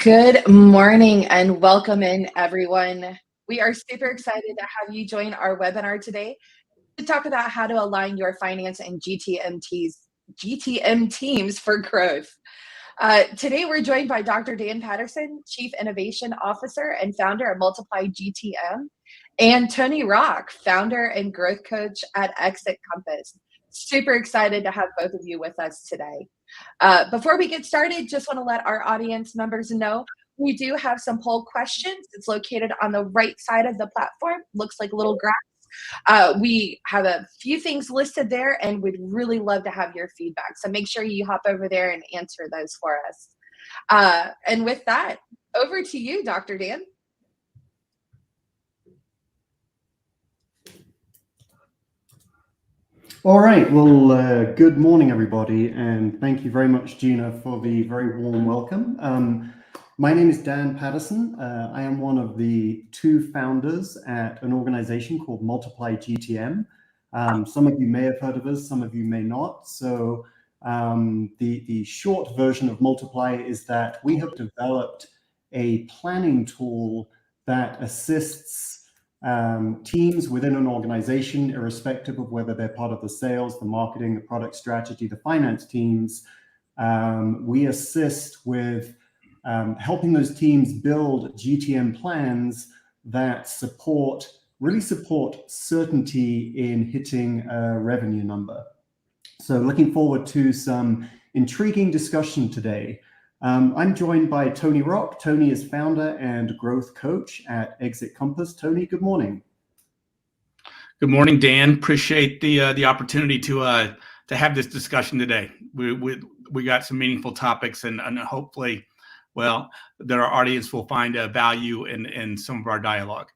Good morning and welcome in, everyone. We are super excited to have you join our webinar today to talk about how to align your finance and GTM teams for growth. Today, we're joined by Dr. Dan Patterson, Chief Innovation Officer and founder of Multiply GTM, and Tony Rock, founder and growth coach at Exit Compass. Super excited to have both of you with us today. Before we get started, just want to let our audience members know we do have some poll questions. It's located on the right side of the platform. Looks like a little graph. We have a few things listed there, and we'd really love to have your feedback. So make sure you hop over there and answer those for us. And with that, over to you, Dr. Dan. All right, well, good morning, everybody, and thank you very much, Gina, for the very warm welcome. My name is Dan Patterson. I am one of the two founders at an organization called Multiply GTM. Some of you may have heard of us, some of you may not. So the short version of Multiply is that we have developed a planning tool that assists teams within an organization, irrespective of whether they're part of the sales, the marketing, the product strategy, the finance teams. We assist with helping those teams build GTM plans that really support certainty in hitting a revenue number. So looking forward to some intriguing discussion today. I'm joined by Tony Rock. Tony is founder and growth coach at Exit Compass. Tony, good morning. Good morning, Dan. Appreciate the opportunity to have this discussion today. We got some meaningful topics, and hopefully, well, that our audience will find value in some of our dialogue.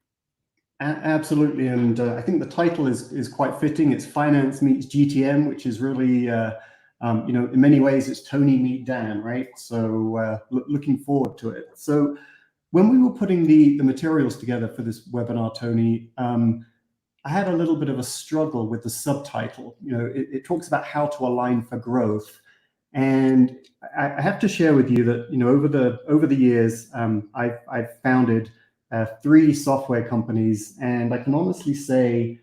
Absolutely, and I think the title is quite fitting. It's Finance meets GTM, which is really in many ways, it's Tony meet Dan, right? So looking forward to it. So when we were putting the materials together for this webinar, Tony, I had a little bit of a struggle with the subtitle. It talks about how to align for growth. And I have to share with you that, over the years, I've founded 3 software companies, and I can honestly say,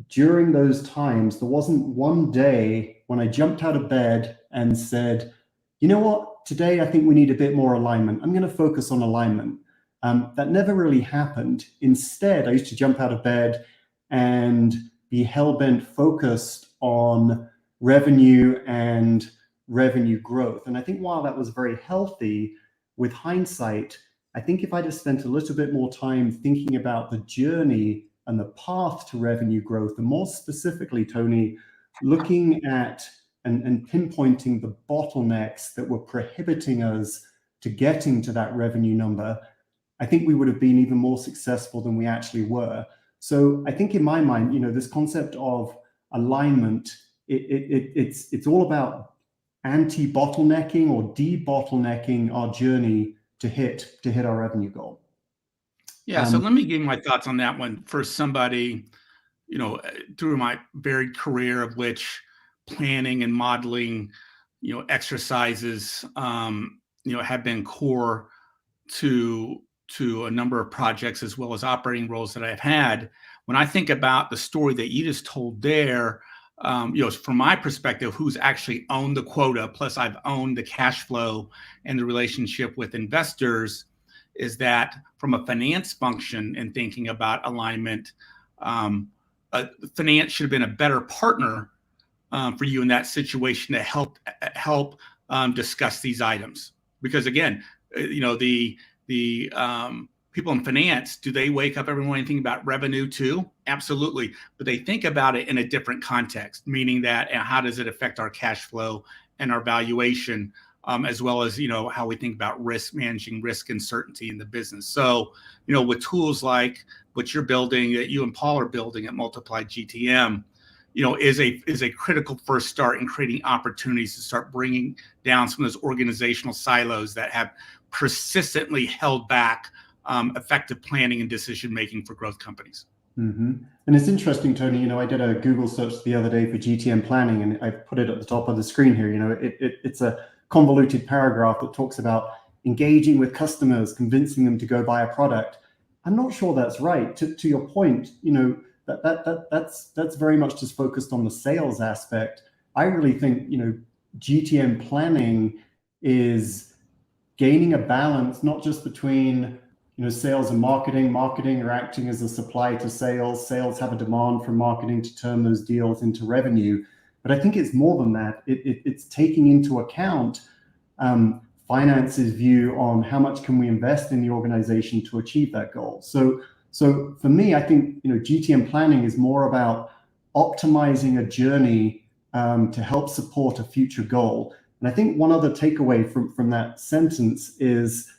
during those times, there wasn't one day when I jumped out of bed and said, you know what, today I think we need a bit more alignment. I'm going to focus on alignment. That never really happened. Instead, I used to jump out of bed and be hell-bent focused on revenue and revenue growth. And I think while that was very healthy, with hindsight, I think if I just spent a little bit more time thinking about the journey and the path to revenue growth, and more specifically, Tony, looking at and pinpointing the bottlenecks that were prohibiting us to getting to that revenue number, I think we would have been even more successful than we actually were. So I think in my mind, this concept of alignment, it's all about anti-bottlenecking or de-bottlenecking our journey to hit our revenue goal. Yeah, so let me give you my thoughts on that one. For somebody, through my varied career, of which planning and modeling, exercises, have been core to a number of projects as well as operating roles that I've had. When I think about the story that you just told there, from my perspective, who's actually owned the quota, plus I've owned the cash flow and the relationship with investors, is that from a finance function and thinking about alignment, finance should have been a better partner for you in that situation to help discuss these items. Because again, the people in finance, do they wake up every morning thinking about revenue too? Absolutely. But they think about it in a different context, meaning that how does it affect our cash flow and our valuation, as well as, how we think about managing risk and certainty in the business. So, with tools like what you're building, that you and Paul are building at Multiply GTM, is a critical first start in creating opportunities to start bringing down some of those organizational silos that have persistently held back effective planning and decision-making for growth companies. Mm-hmm. And it's interesting, Tony, I did a Google search the other day for GTM planning, and I put it at the top of the screen here. It's a convoluted paragraph that talks about engaging with customers, convincing them to go buy a product. I'm not sure that's right. To your point, that's very much just focused on the sales aspect. I really think, GTM planning is gaining a balance, not just between, sales and marketing. Marketing are acting as a supply to sales. Sales have a demand from marketing to turn those deals into revenue. But I think it's more than that. It's taking into account finance's view on how much can we invest in the organization to achieve that goal. So for me, I think GTM planning is more about optimizing a journey to help support a future goal. And I think one other takeaway from that sentence is,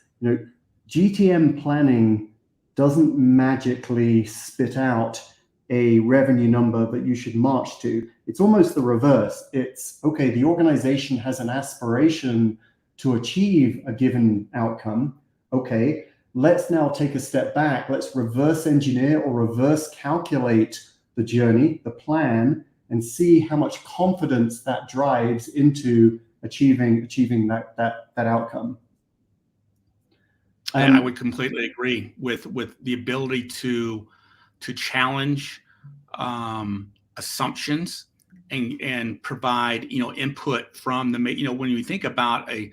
GTM planning doesn't magically spit out a revenue number that you should march to. It's almost the reverse. It's, okay, the organization has an aspiration to achieve a given outcome. Okay, let's now take a step back. Let's reverse engineer or reverse calculate the journey, the plan, and see how much confidence that drives into achieving that outcome. I would completely agree with the ability to challenge assumptions and provide input from the when you think about a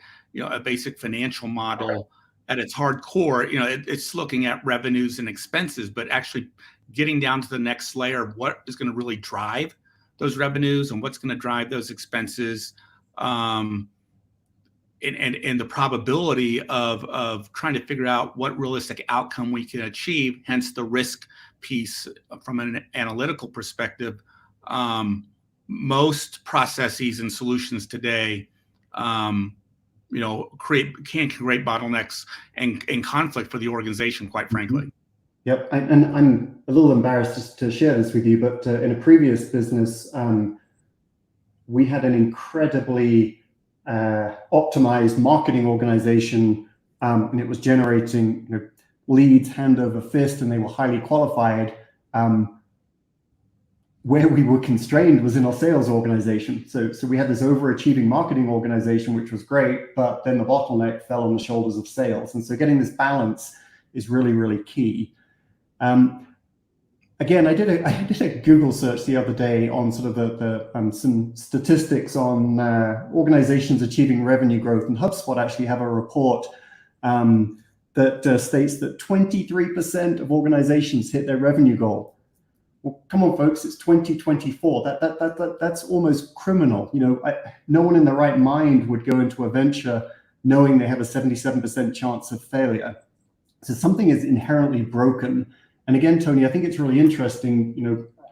basic financial model at its hardcore, it's looking at revenues and expenses, but actually getting down to the next layer of what is going to really drive those revenues and what's going to drive those expenses. And the probability of trying to figure out what realistic outcome we can achieve, hence the risk piece from an analytical perspective. Most processes and solutions today, can create bottlenecks and conflict for the organization, quite frankly. Yep, and I'm a little embarrassed to share this with you, but in a previous business, we had an incredibly optimized marketing organization, and it was generating leads hand over fist, and they were highly qualified. Where we were constrained was in our sales organization. So we had this overachieving marketing organization, which was great, but then the bottleneck fell on the shoulders of sales. And so getting this balance is really, really key. Again, I did a Google search the other day on sort of some statistics on organizations achieving revenue growth, and HubSpot actually have a report that states that 23% of organizations hit their revenue goal. Well, come on, folks, it's 2024. That's almost criminal. No one in their right mind would go into a venture knowing they have a 77% chance of failure. So something is inherently broken. And again, Tony, I think it's really interesting,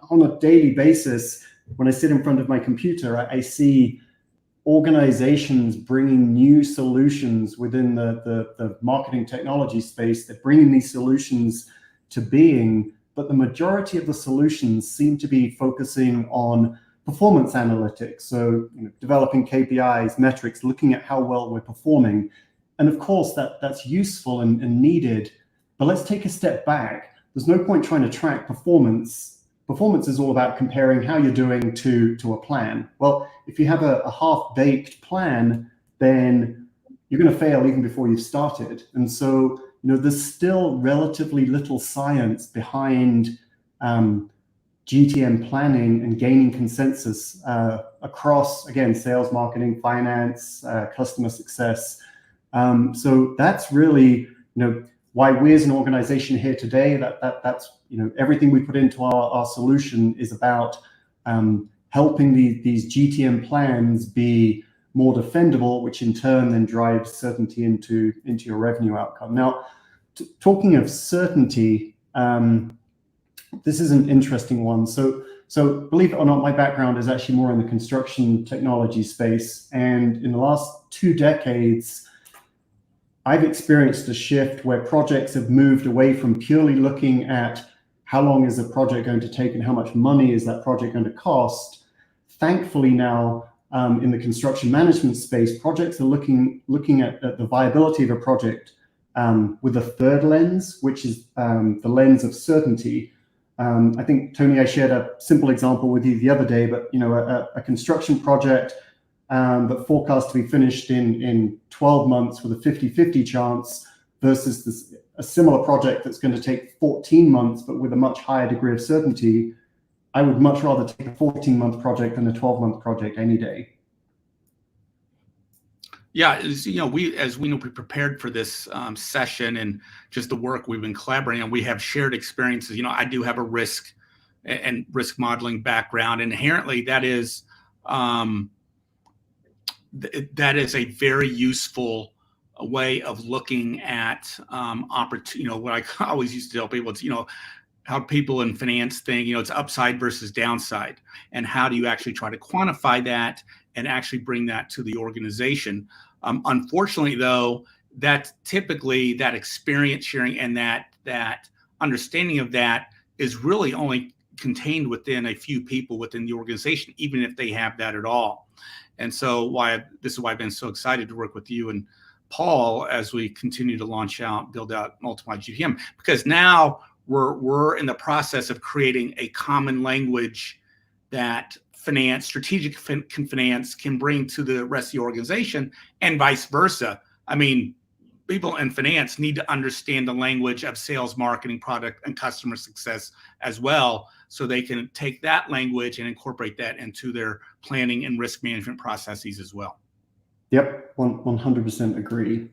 on a daily basis, when I sit in front of my computer, I see organizations bringing new solutions within the marketing technology space. They're bringing these solutions to being, but the majority of the solutions seem to be focusing on performance analytics. So developing KPIs, metrics, looking at how well we're performing. And of course, that's useful and needed, but let's take a step back. There's no point trying to track performance. Performance is all about comparing how you're doing to a plan. Well, if you have a half-baked plan, then you're going to fail even before you've started. And so, there's still relatively little science behind GTM planning and gaining consensus across, again, sales, marketing, finance, customer success. So that's really, why we as an organization here today, that's everything we put into our solution is about helping these GTM plans be more defendable, which in turn then drives certainty into your revenue outcome. Now, talking of certainty, this is an interesting one. So believe it or not, my background is actually more in the construction technology space, and in the last 2 decades, I've experienced a shift where projects have moved away from purely looking at how long is a project going to take and how much money is that project going to cost. Thankfully now, in the construction management space, projects are looking at the viability of a project with a third lens, which is the lens of certainty. I think, Tony, I shared a simple example with you the other day, but a construction project, but forecast to be finished in 12 months with a 50-50 chance versus a similar project that's going to take 14 months, but with a much higher degree of certainty, I would much rather take a 14-month project than a 12-month project any day. Yeah, we prepared for this session and just the work we've been collaborating on. We have shared experiences. I do have a risk and risk modeling background. Inherently, that is a very useful way of looking at opportunity. What I always used to tell people, it's how people in finance think, it's upside versus downside, and how do you actually try to quantify that and actually bring that to the organization. Unfortunately, though, that typically that experience sharing and that understanding of that is really only contained within a few people within the organization, even if they have that at all. And so this is why I've been so excited to work with you and Paul as we continue to build out Multiply GTM, because now we're in the process of creating a common language that strategic finance can bring to the rest of the organization, and vice versa. I mean, people in finance need to understand the language of sales, marketing, product, and customer success as well, so they can take that language and incorporate that into their planning and risk management processes as well. Yep, 100% agree.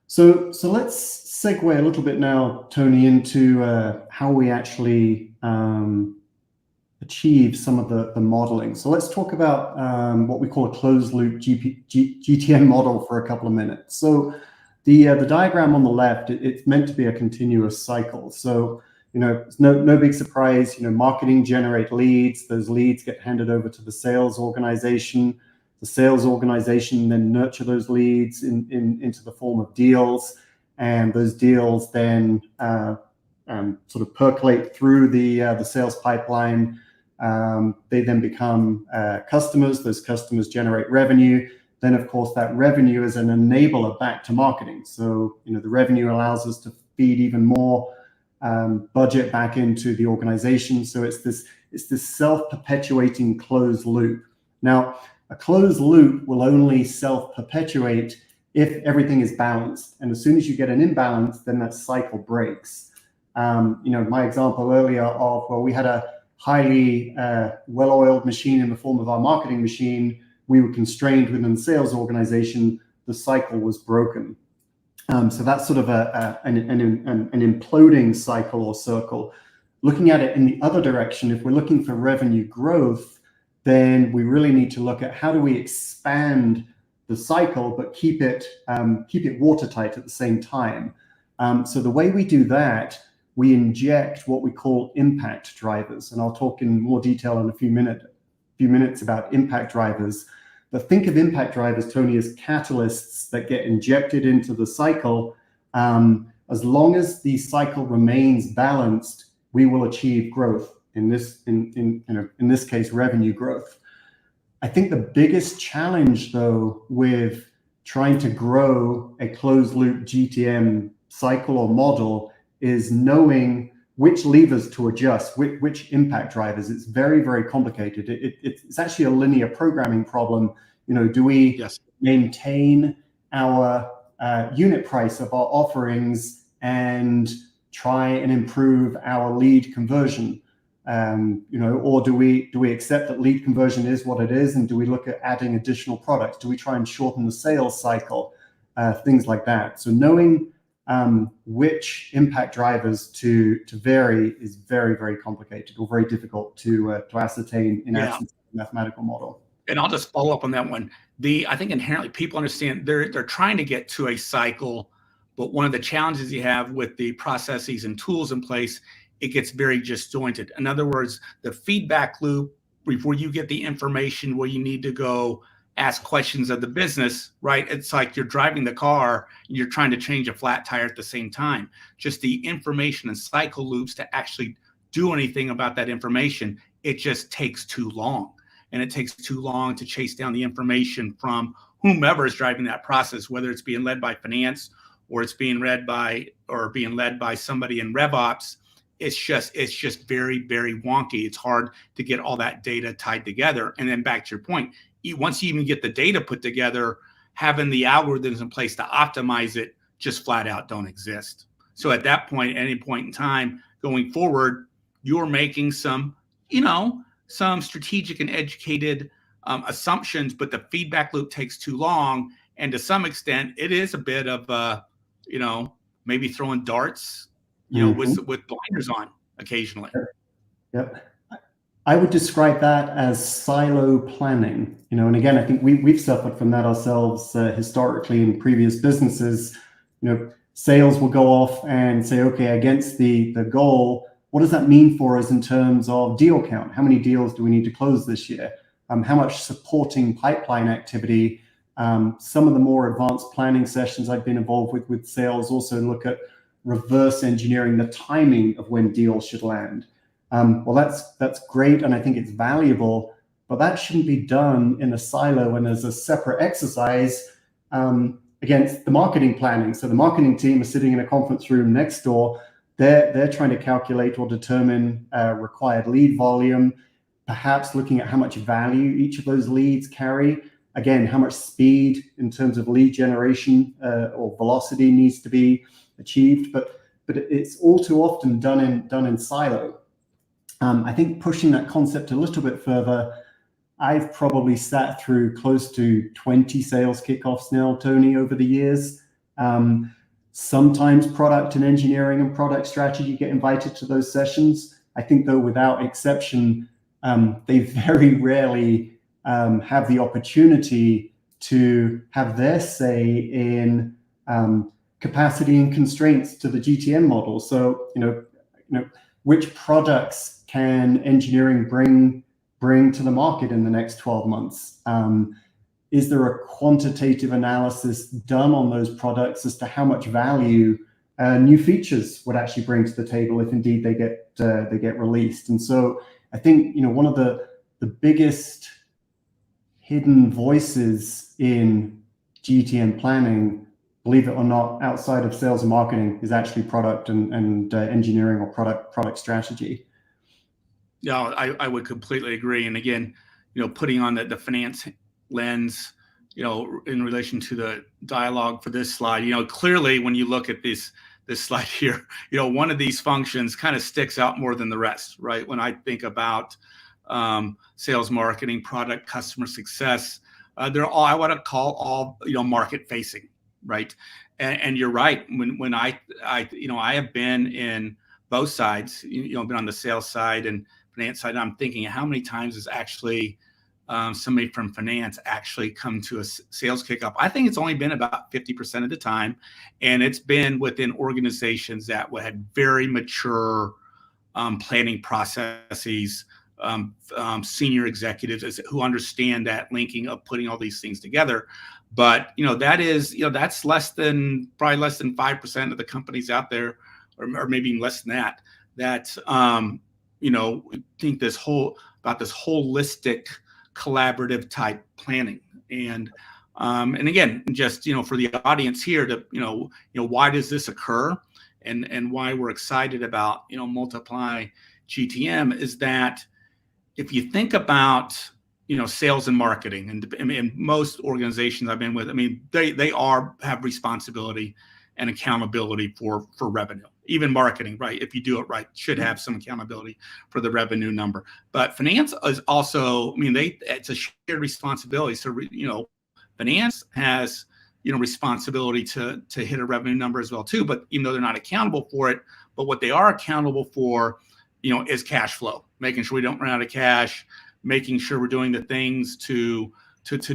So let's segue a little bit now, Tony, into how we actually achieve some of the modeling. So let's talk about what we call a closed loop GTM model for a couple of minutes. So the diagram on the left, it's meant to be a continuous cycle. So it's no big surprise. Marketing generate leads. Those leads get handed over to the sales organization. The sales organization then nurture those leads into the form of deals, and those deals then sort of percolate through the sales pipeline. They then become customers. Those customers generate revenue. Then, of course, that revenue is an enabler back to marketing. So the revenue allows us to feed even more budget back into the organization. So it's this self-perpetuating closed loop. Now, a closed loop will only self-perpetuate if everything is balanced. And as soon as you get an imbalance, then that cycle breaks. My example earlier of, we had a highly well-oiled machine in the form of our marketing machine. We were constrained within the sales organization. The cycle was broken. So that's sort of an imploding cycle or circle. Looking at it in the other direction, if we're looking for revenue growth, then we really need to look at how do we expand the cycle, but keep it watertight at the same time. So the way we do that, we inject what we call impact drivers, and I'll talk in more detail in a few minutes about impact drivers. But think of impact drivers, Tony, as catalysts that get injected into the cycle. As long as the cycle remains balanced, we will achieve growth. In this case, revenue growth. I think the biggest challenge, though, with trying to grow a closed loop GTM cycle or model is knowing which levers to adjust, which impact drivers. It's very, very complicated. It's actually a linear programming problem. Do we maintain our unit price of our offerings and try and improve our lead conversion? Or do we accept that lead conversion is what it is, and do we look at adding additional products? Do we try and shorten the sales cycle? Things like that. So knowing which impact drivers to vary is very, very complicated or very difficult to ascertain in absence of a mathematical model. And I'll just follow up on that one. I think inherently people understand they're trying to get to a cycle, but one of the challenges you have with the processes and tools in place, it gets very disjointed. In other words, the feedback loop before you get the information where you need to go ask questions of the business, right? It's like you're driving the car and you're trying to change a flat tire at the same time. Just the information and cycle loops to actually do anything about that information, it just takes too long. And it takes too long to chase down the information from whomever is driving that process, whether it's being led by finance or it's being led by somebody in RevOps. It's just very, very wonky. It's hard to get all that data tied together. And then back to your point, once you even get the data put together, having the algorithms in place to optimize it just flat out don't exist. So at that point, at any point in time going forward, you're making some, some strategic and educated assumptions, but the feedback loop takes too long. And to some extent, it is a bit of, maybe throwing darts, with blinders on occasionally. Yep. I would describe that as silo planning, and again, I think we've suffered from that ourselves historically in previous businesses. Sales will go off and say, okay, against the goal, what does that mean for us in terms of deal count? How many deals do we need to close this year? How much supporting pipeline activity? Some of the more advanced planning sessions I've been involved with sales also look at reverse engineering the timing of when deals should land. Well, that's great, and I think it's valuable, but that shouldn't be done in a silo and as a separate exercise against the marketing planning. So the marketing team is sitting in a conference room next door. They're trying to calculate or determine required lead volume, perhaps looking at how much value each of those leads carry. Again, how much speed in terms of lead generation or velocity needs to be achieved. But it's all too often done in silo. I think pushing that concept a little bit further, I've probably sat through close to 20 sales kickoffs now, Tony, over the years. Sometimes product and engineering and product strategy get invited to those sessions. I think, though, without exception, they very rarely have the opportunity to have their say in capacity and constraints to the GTM model. So, which products can engineering bring to the market in the next 12 months? Is there a quantitative analysis done on those products as to how much value new features would actually bring to the table if indeed they get released? And so I think one of the biggest hidden voices in GTM planning, believe it or not, outside of sales and marketing, is actually product and engineering or product strategy. No, I would completely agree. And again, putting on the finance lens, in relation to the dialogue for this slide, clearly when you look at this slide here, one of these functions kind of sticks out more than the rest, right? When I think about sales, marketing, product, customer success, they're all, I want to call all, market facing, right? And you're right. When I have been in both sides, been on the sales side and finance side. I'm thinking, how many times has actually somebody from finance actually come to a sales kickoff? I think it's only been about 50% of the time, and it's been within organizations that had very mature planning processes, senior executives who understand that linking of putting all these things together. But that is, that's probably less than 5% of the companies out there, or maybe even less than that. Think about this holistic, collaborative type planning. And again, just for the audience here, to why does this occur, and why we're excited about Multiply GTM is that if you think about sales and marketing, and most organizations I've been with, they have responsibility and accountability for revenue. Even marketing, right? If you do it right, should have some accountability for the revenue number. But finance is also, it's a shared responsibility. So, finance has, responsibility to hit a revenue number as well too. But even though they're not accountable for it, but what they are accountable for, is cash flow, making sure we don't run out of cash, making sure we're doing the things to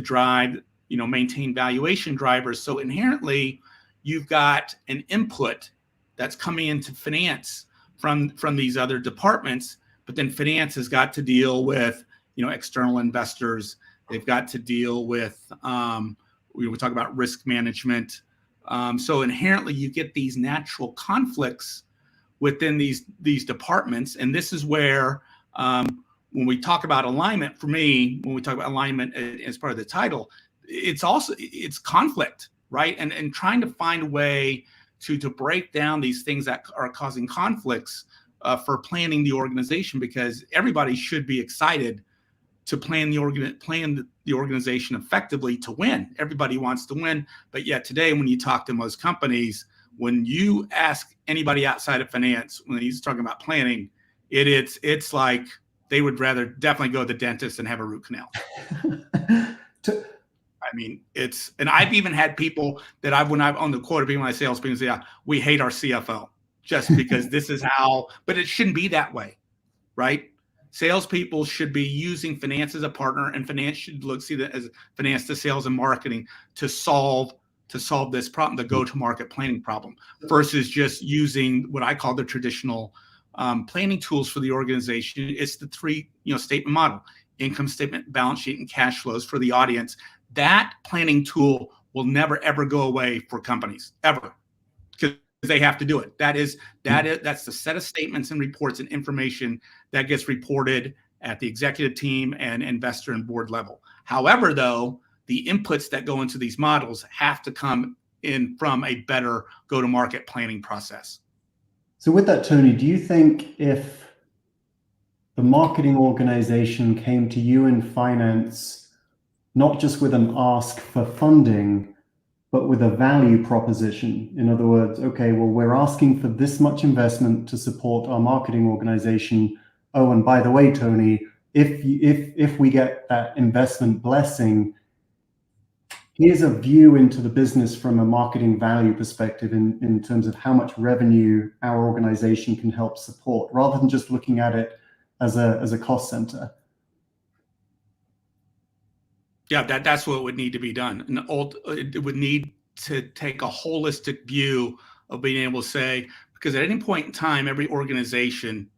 drive, maintain valuation drivers. So inherently, you've got an input that's coming into finance from these other departments, but then finance has got to deal with, external investors. They've got to deal with, we talk about risk management. So inherently you get these natural conflicts within these departments. And this is where, when we talk about alignment, for me, when we talk about alignment as part of the title, it's conflict, right? And trying to find a way to break down these things that are causing conflicts for planning the organization, because everybody should be excited to plan the organization effectively to win. Everybody wants to win, but yet today, when you talk to most companies, when you ask anybody outside of finance, when he's talking about planning, it's like they would rather definitely go to the dentist and have a root canal. I mean, and I've even had people that when I've on the quote, being my salespeople say, yeah, we hate our CFO just because this is how, but it shouldn't be that way, right? Salespeople should be using finance as a partner, and finance should see that as finance to sales and marketing to solve this problem, the go-to-market planning problem, versus just using what I call the traditional planning tools for the organization. It's the three statement model: income statement, balance sheet, and cash flows for the audience. That planning tool will never ever go away for companies ever, because they have to do it. That's the set of statements and reports and information that gets reported at the executive team and investor and board level. However, though, the inputs that go into these models have to come in from a better go-to-market planning process. So with that, Tony, do you think if the marketing organization came to you in finance, not just with an ask for funding, but with a value proposition? In other words, okay, well, we're asking for this much investment to support our marketing organization. Oh, and by the way, Tony, if we get that investment blessing, here's a view into the business from a marketing value perspective in terms of how much revenue our organization can help support, rather than just looking at it as a cost center. Yeah, that's what would need to be done. And it would need to take a holistic view of being able to say, because at any point in time, every organization,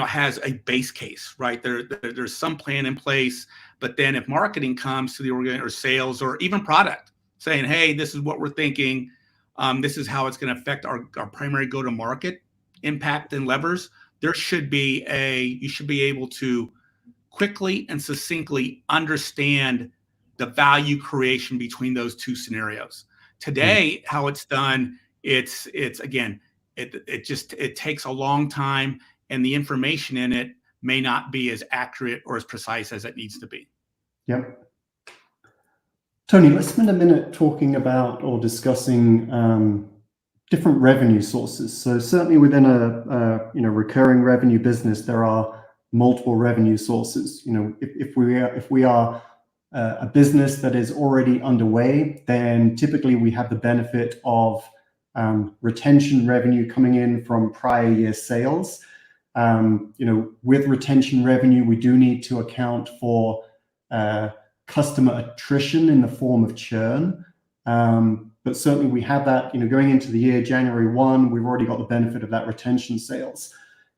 has a base case, right? There's some plan in place, but then if marketing comes to the organization, or sales, or even product, saying, hey, this is what we're thinking, this is how it's going to affect our primary go-to-market impact and levers, you should be able to quickly and succinctly understand the value creation between those two scenarios. Today, how it's done, it takes a long time, and the information in it may not be as accurate or as precise as it needs to be. Yep. Tony, let's spend a minute talking about or discussing different revenue sources. So certainly within a recurring revenue business, there are multiple revenue sources. If we are a business that is already underway, then typically we have the benefit of retention revenue coming in from prior year sales. With retention revenue, we do need to account for customer attrition in the form of churn. But certainly we have that, going into the year, January 1, we've already got the benefit of that retention sales.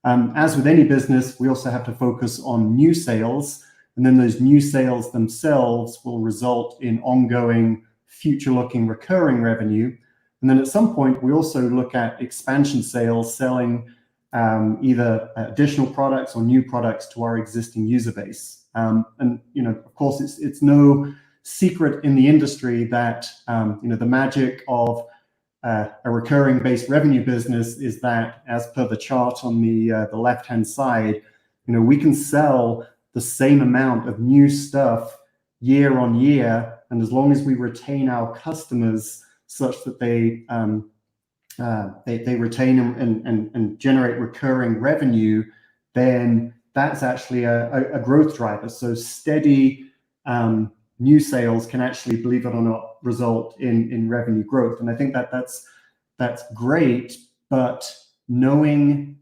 As with any business, we also have to focus on new sales, and then those new sales themselves will result in ongoing, future-looking recurring revenue. And then at some point, we also look at expansion sales, selling either additional products or new products to our existing user base. And of course, it's no secret in the industry that the magic of a recurring based revenue business is that, as per the chart on the left-hand side, we can sell the same amount of new stuff year on year, and as long as we retain our customers such that they retain and generate recurring revenue, then that's actually a growth driver. So steady new sales can actually, believe it or not, result in revenue growth. And I think that's great, but knowing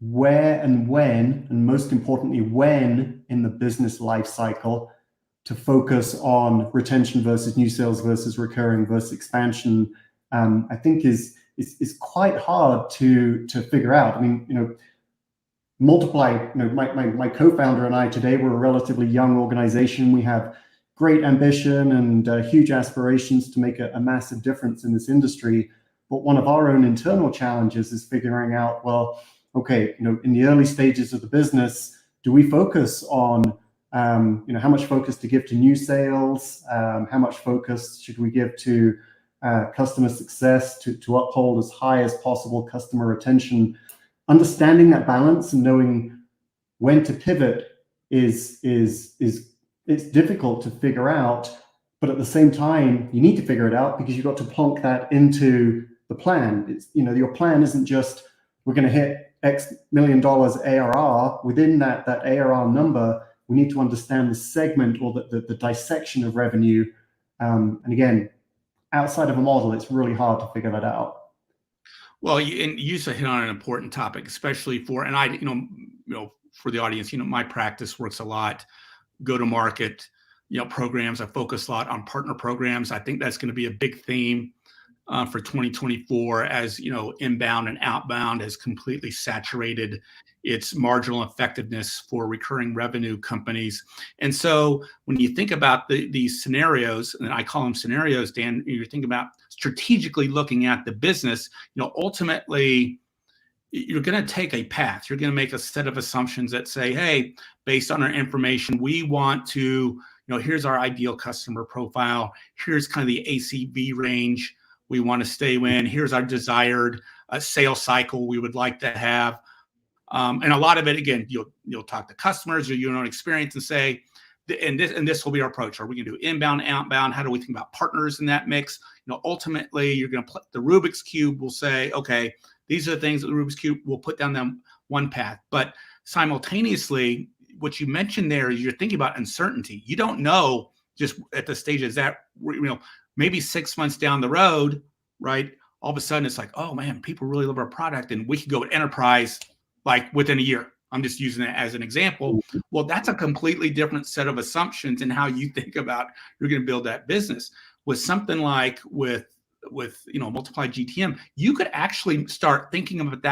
where and when, and most importantly, when in the business life cycle to focus on retention versus new sales versus recurring versus expansion, I think is quite hard to figure out. I mean, Multiply, my co-founder and I today, we're a relatively young organization. We have great ambition and huge aspirations to make a massive difference in this industry. But one of our own internal challenges is figuring out, well, okay, in the early stages of the business, do we focus on, how much focus to give to new sales? How much focus should we give to customer success to uphold as high as possible customer retention? Understanding that balance and knowing when to pivot is it's difficult to figure out, but at the same time, you need to figure it out because you've got to plonk that into the plan. It's, your plan isn't just, we're going to hit X $1 million ARR. Within that ARR number, we need to understand the segment or the dissection of revenue. And again, outside of a model, it's really hard to figure that out. Well, you hit on an important topic, especially for, and I, for the audience, my practice works a lot, go to market, programs. I focus a lot on partner programs. I think that's going to be a big theme for 2024, as inbound and outbound has completely saturated its marginal effectiveness for recurring revenue companies. And so when you think about these scenarios, and I call them scenarios, Dan, you're thinking about strategically looking at the business, ultimately you're going to take a path. You're going to make a set of assumptions that say, hey, based on our information, we want to, here's our ideal customer profile. Here's kind of the ACV range we want to stay in. Here's our desired sales cycle we would like to have. And a lot of it, again, you'll talk to customers or your own experience and say, and this will be our approach. Are we going to do inbound, outbound? How do we think about partners in that mix? Ultimately, you're going to put the Rubik's Cube will say, okay, these are the things that the Rubik's Cube will put down them one path. But simultaneously, what you mentioned there is you're thinking about uncertainty. You don't know just at the stages that, maybe 6 months down the road, right? All of a sudden it's like, oh man, people really love our product and we could go with enterprise like within a year. I'm just using it as an example. Well, that's a completely different set of assumptions in how you think about you're going to build that business. With something like with multiply GTM, you could actually start thinking about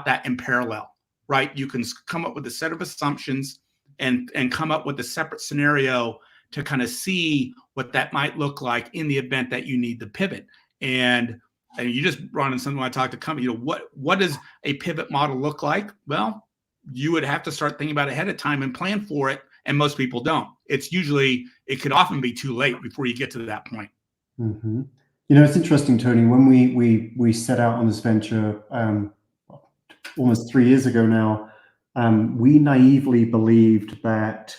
that in parallel, right? You can come up with a set of assumptions and come up with a separate scenario to kind of see what that might look like in the event that you need to pivot. And you just brought in something when I talked to company, what does a pivot model look like? Well, you would have to start thinking about it ahead of time and plan for it. And most people don't. It could often be too late before you get to that point. Mm-hmm. It's interesting, Tony, when we set out on this venture almost 3 years ago now, we naively believed that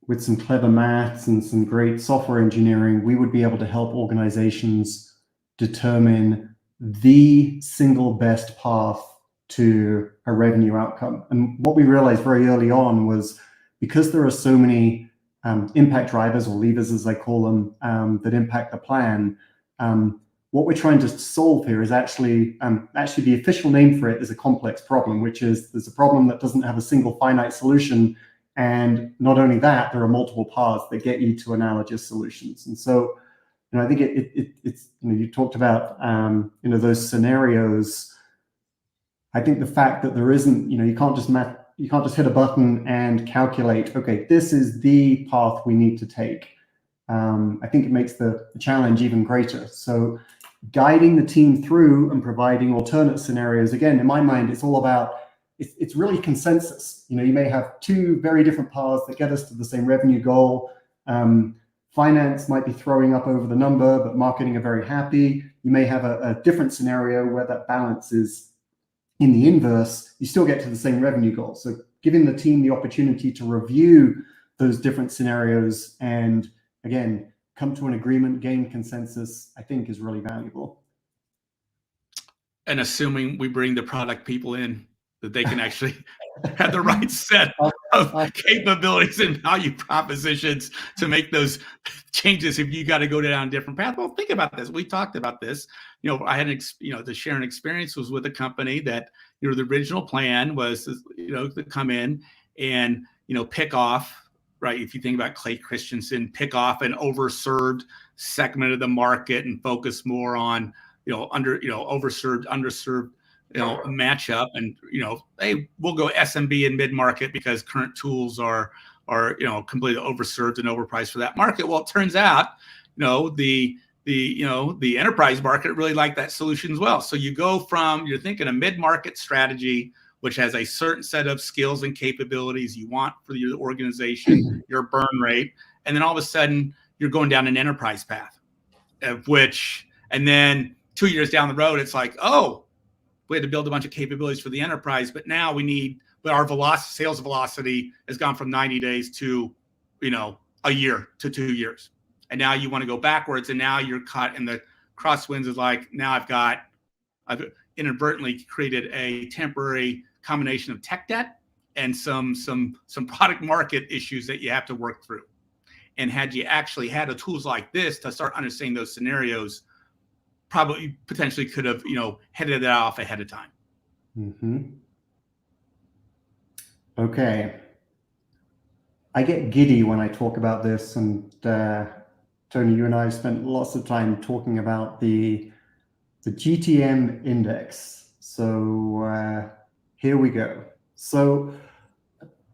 with some clever maths and some great software engineering, we would be able to help organizations determine the single best path to a revenue outcome. And what we realized very early on was, because there are so many impact drivers, or levers as I call them, that impact the plan, what we're trying to solve here is actually the official name for it is a complex problem, which is there's a problem that doesn't have a single finite solution. And not only that, there are multiple paths that get you to analogous solutions. And so, I think it's you talked about those scenarios. I think the fact that there isn't, you can't just hit a button and calculate, okay, this is the path we need to take. I think it makes the challenge even greater. So guiding the team through and providing alternate scenarios, again, in my mind, it's all about, it's really consensus. You may have two very different paths that get us to the same revenue goal. Finance might be throwing up over the number, but marketing are very happy. You may have a different scenario where that balance is in the inverse. You still get to the same revenue goal. So giving the team the opportunity to review those different scenarios and, again, come to an agreement, gain consensus, I think is really valuable. And assuming we bring the product people in, that they can actually have the right set of capabilities and value propositions to make those changes if you got to go down a different path. Well, think about this. We talked about this. I had the sharing experience was with a company that, the original plan was, to come in and, pick off, right? If you think about Clay Christensen, pick off an overserved segment of the market and focus more on, overserved, underserved, matchup, and hey, we'll go SMB and mid market because current tools are completely overserved and overpriced for that market. Well, it turns out the enterprise market really liked that solution as well. So you go from, you're thinking a mid market strategy, which has a certain set of skills and capabilities you want for your organization, your burn rate, and then all of a sudden you're going down an enterprise path, and then 2 years down the road, it's like, oh, we had to build a bunch of capabilities for the enterprise, but now we need but our sales velocity has gone from 90 days to, a year to 2 years. And now you want to go backwards, and now you're caught in the crosswinds is like, now I've inadvertently created a temporary combination of tech debt and some product market issues that you have to work through. And had you actually had the tools like this to start understanding those scenarios, probably potentially could have, headed that off ahead of time. Mm-hmm. Okay. I get giddy when I talk about this, and Tony, you and I have spent lots of time talking about the GTM index. So here we go. So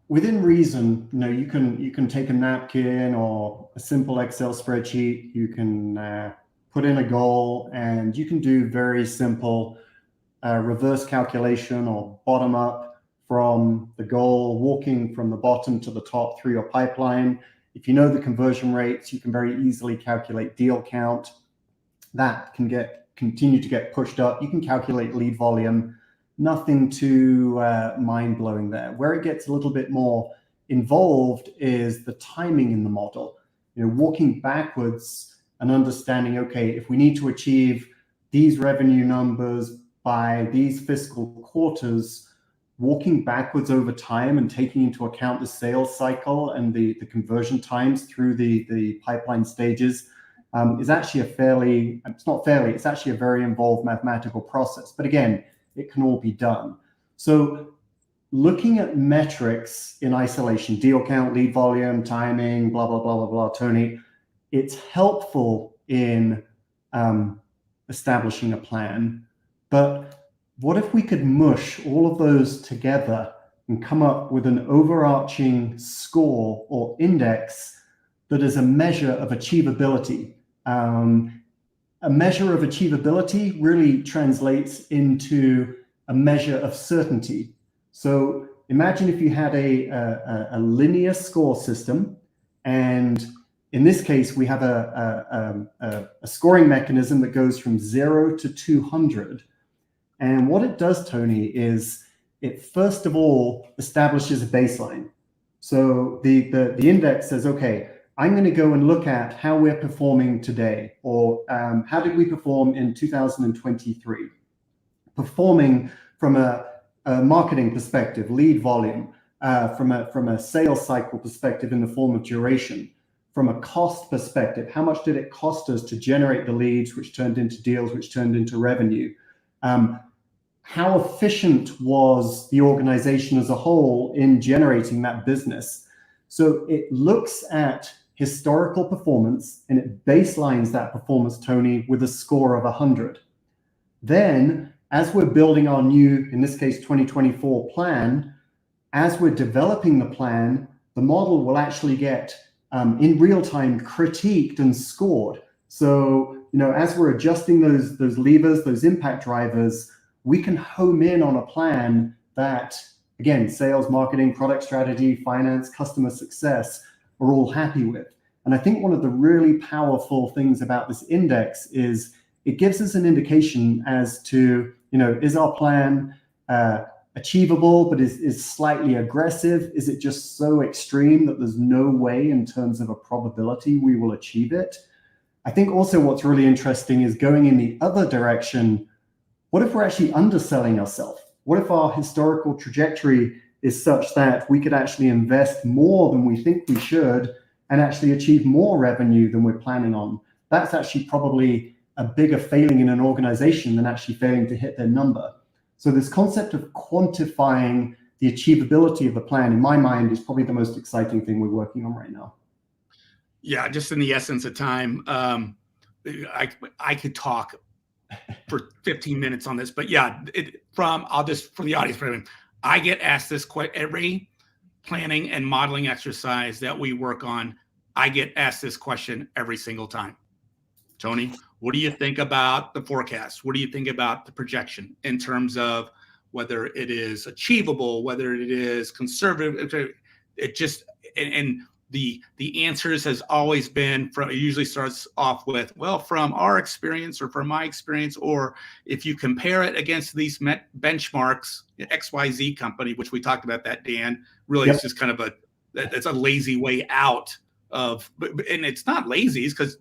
within reason, you can take a napkin or a simple Excel spreadsheet. You can put in a goal, and you can do very simple reverse calculation or bottom up from the goal, walking from the bottom to the top through your pipeline. If you know the conversion rates, you can very easily calculate deal count. That can continue to get pushed up. You can calculate lead volume. Nothing too mind-blowing there. Where it gets a little bit more involved is the timing in the model. Walking backwards and understanding, okay, if we need to achieve these revenue numbers by these fiscal quarters, walking backwards over time and taking into account the sales cycle and the conversion times through the pipeline stages is actually it's actually a very involved mathematical process. But again, it can all be done. So looking at metrics in isolation, deal count, lead volume, timing, blah, blah, blah, blah, blah, Tony, it's helpful in establishing a plan. But what if we could mush all of those together and come up with an overarching score or index that is a measure of achievability? A measure of achievability really translates into a measure of certainty. So imagine if you had a linear score system, and in this case, we have a scoring mechanism that goes from 0 to 200. And what it does, Tony, is it first of all establishes a baseline. So the index says, okay, I'm going to go and look at how we're performing today, or how did we perform in 2023? Performing from a marketing perspective, lead volume, from a sales cycle perspective in the form of duration, from a cost perspective, how much did it cost us to generate the leads, which turned into deals, which turned into revenue? How efficient was the organization as a whole in generating that business? So it looks at historical performance and it baselines that performance, Tony, with a score of 100. Then, as we're building our new, in this case, 2024 plan, as we're developing the plan, the model will actually get in real time critiqued and scored. So, as we're adjusting those levers, those impact drivers, we can home in on a plan that, again, sales, marketing, product strategy, finance, customer success are all happy with. And I think one of the really powerful things about this index is it gives us an indication as to, is our plan achievable, but is slightly aggressive? Is it just so extreme that there's no way in terms of a probability we will achieve it? I think also what's really interesting is going in the other direction. What if we're actually underselling ourselves? What if our historical trajectory is such that we could actually invest more than we think we should and actually achieve more revenue than we're planning on? That's actually probably a bigger failing in an organization than actually failing to hit their number. So this concept of quantifying the achievability of the plan, in my mind, is probably the most exciting thing we're working on right now. Yeah, just in the essence of time, I could talk for 15 minutes on this, but yeah, for the audience, I get asked this every planning and modeling exercise that we work on. I get asked this question every single time. Tony, what do you think about the forecast? What do you think about the projection in terms of whether it is achievable, whether it is conservative? It just, and the answers has always been from, it usually starts off with, well, from our experience or from my experience, or if you compare it against these benchmarks, XYZ company, which we talked about that, Dan, really Yep. it's just kind of it's a lazy way out of, and it's not lazy, it's because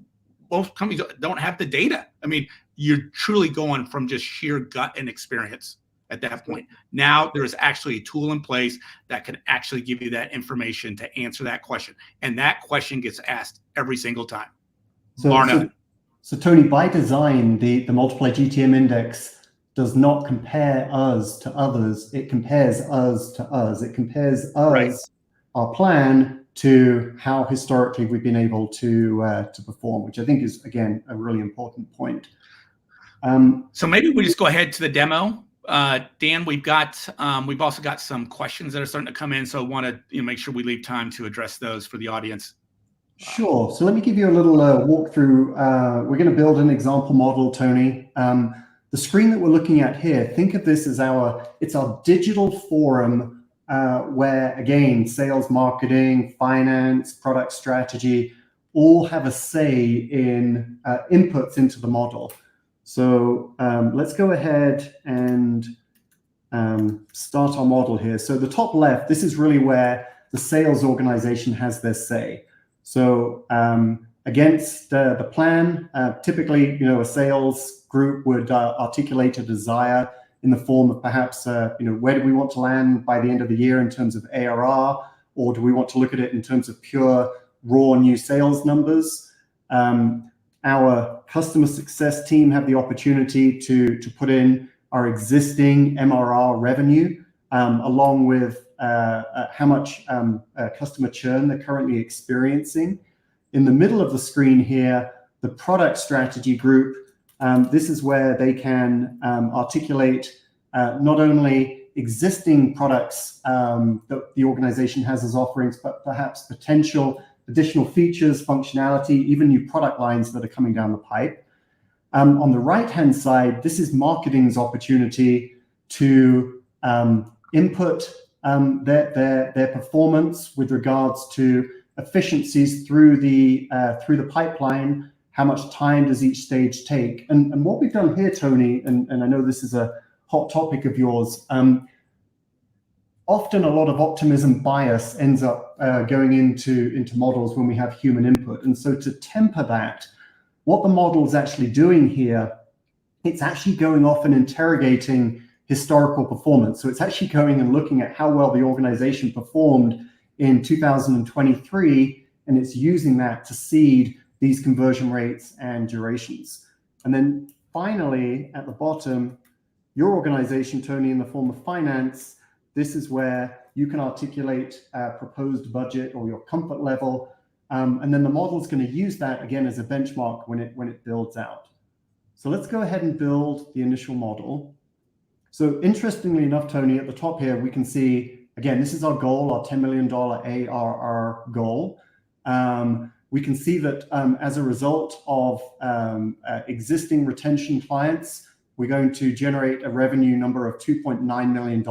most companies don't have the data. I mean, you're truly going from just sheer gut and experience at that point. Now there's actually a tool in place that can actually give you that information to answer that question. And that question gets asked every single time. So Tony, by design, the Multiply GTM index does not compare us to others. It compares us to us. It compares us, right, our plan, to how historically we've been able to perform, which I think is, again, a really important point. So maybe we just go ahead to the demo. Dan, we've also got some questions that are starting to come in, so I want to make sure we leave time to address those for the audience. Sure. So let me give you a little walkthrough. We're going to build an example model, Tony. The screen that we're looking at here, think of this as it's our digital forum where, again, sales, marketing, finance, product strategy all have a say in inputs into the model. So let's go ahead and start our model here. So the top left, this is really where the sales organization has their say. So against the plan, typically, a sales group would articulate a desire in the form of perhaps, where do we want to land by the end of the year in terms of ARR, or do we want to look at it in terms of pure raw new sales numbers? Our customer success team have the opportunity to put in our existing MRR revenue, along with how much customer churn they're currently experiencing. In the middle of the screen here, the product strategy group, this is where they can articulate not only existing products that the organization has as offerings, but perhaps potential additional features, functionality, even new product lines that are coming down the pipe. On the right-hand side, this is marketing's opportunity to input their performance with regards to efficiencies through the pipeline. How much time does each stage take? And what we've done here, Tony, and I know this is a hot topic of yours, often a lot of optimism bias ends up going into models when we have human input. And so to temper that, what the model is actually doing here, it's actually going off and interrogating historical performance. So it's actually going and looking at how well the organization performed in 2023, and it's using that to seed these conversion rates and durations. And then finally, at the bottom, your organization, Tony, in the form of finance, this is where you can articulate a proposed budget or your comfort level. And then the model is going to use that again as a benchmark when it builds out. So let's go ahead and build the initial model. So interestingly enough, Tony, at the top here, we can see, again, this is our goal, our $10 million ARR goal. We can see that as a result of existing retention clients, we're going to generate a revenue number of $2.9 million.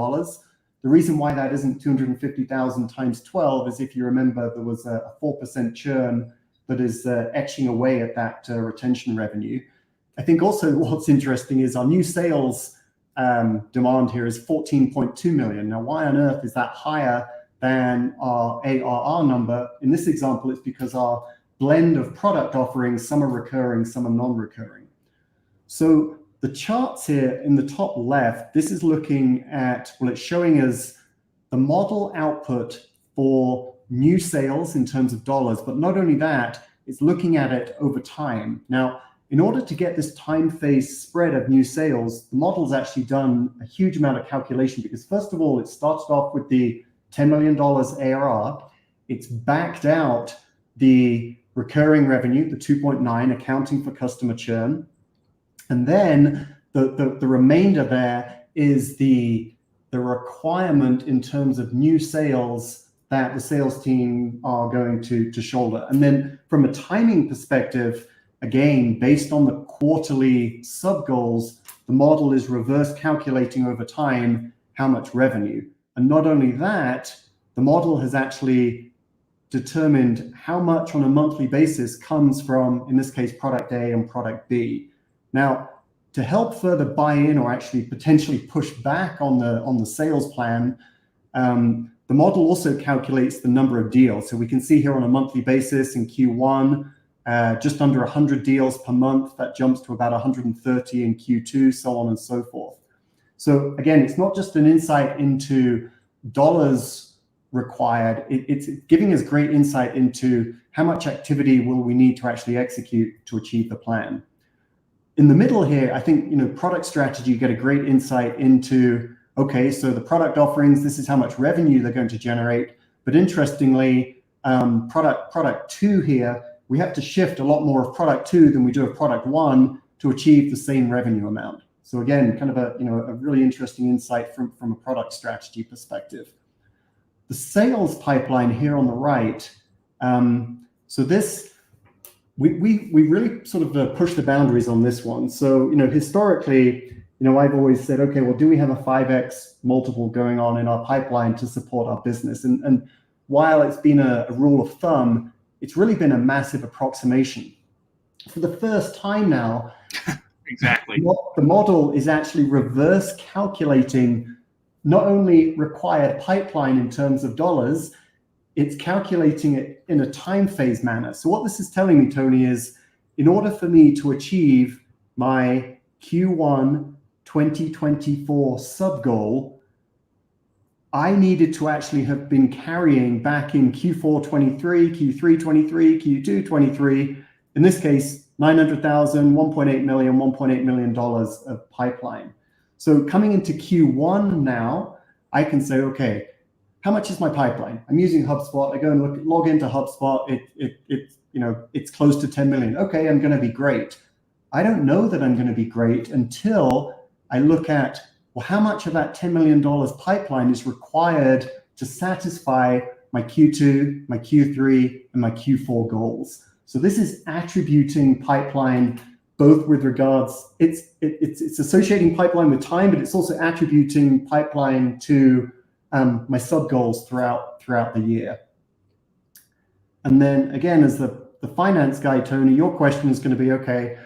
The reason why that isn't 250,000 times 12 is, if you remember, there was a 4% churn that is etching away at that retention revenue. I think also what's interesting is our new sales demand here is 14.2 million. Now, why on earth is that higher than our ARR number? In this example, it's because our blend of product offerings, some are recurring, some are non-recurring. So the charts here in the top left, this is looking at, well, it's showing us the model output for new sales in terms of dollars, but not only that, it's looking at it over time. Now, in order to get this time phase spread of new sales, the model's actually done a huge amount of calculation, because first of all, it started off with the $10 million ARR. It's backed out the recurring revenue, the 2.9, accounting for customer churn. And then the remainder there is the requirement in terms of new sales that the sales team are going to shoulder. And then from a timing perspective, again, based on the quarterly sub goals, the model is reverse calculating over time how much revenue. And not only that, the model has actually determined how much on a monthly basis comes from, in this case, product A and product B. Now, to help further buy in or actually potentially push back on the sales plan, the model also calculates the number of deals. So we can see here on a monthly basis in Q1, just under 100 deals per month. That jumps to about 130 in Q2, so on and so forth. So again, it's not just an insight into dollars required. It's giving us great insight into how much activity will we need to actually execute to achieve the plan. In the middle here, I think, product strategy, you get a great insight into, okay, so the product offerings, this is how much revenue they're going to generate. But interestingly, product 2 here, we have to shift a lot more of product 2 than we do of product 1 to achieve the same revenue amount. So again, kind of a really interesting insight from a product strategy perspective. The sales pipeline here on the right, so this, we really sort of push the boundaries on this one. So, historically, I've always said, okay, well, do we have a 5x multiple going on in our pipeline to support our business? And while it's been a rule of thumb, it's really been a massive approximation. For the first time now, exactly, the model is actually reverse calculating not only required pipeline in terms of dollars, it's calculating it in a time phase manner. So what this is telling me, Tony, is in order for me to achieve my Q1 2024 sub goal, I needed to actually have been carrying back in Q4 23, Q3 23, Q2 23, in this case, 900,000, 1.8 million, $1.8 million of pipeline. So coming into Q1 now, I can say, okay, how much is my pipeline? I'm using HubSpot. I go and log into HubSpot. It's close to 10 million. Okay, I'm going to be great. I don't know that I'm going to be great until I look at, well, how much of that $10 million pipeline is required to satisfy my Q2, my Q3, and my Q4 goals. So this is attributing pipeline both with regards, it's associating pipeline with time, but it's also attributing pipeline to my sub goals throughout the year. And then again, as the finance guy, Tony, your question is going to be, okay,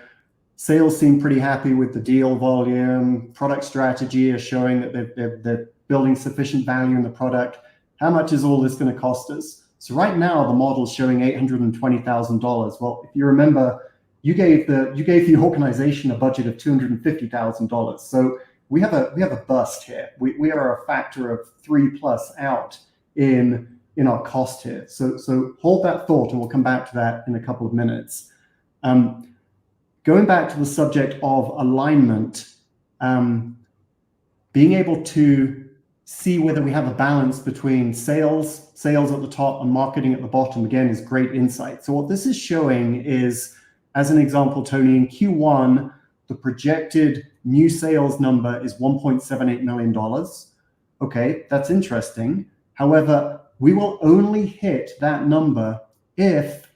sales seem pretty happy with the deal volume, product strategy is showing that they're building sufficient value in the product. How much is all this going to cost us? So right now the model is showing $820,000. Well, if you remember, you gave the organization a budget of $250,000. So we have a bust here. We are a factor of 3+ out in our cost here. So hold that thought, and we'll come back to that in a couple of minutes. Going back to the subject of alignment, being able to see whether we have a balance between sales at the top and marketing at the bottom, again, is great insight. So what this is showing is, as an example, Tony, in Q1, the projected new sales number is $1.78 million. Okay, that's interesting. However, we will only hit that number if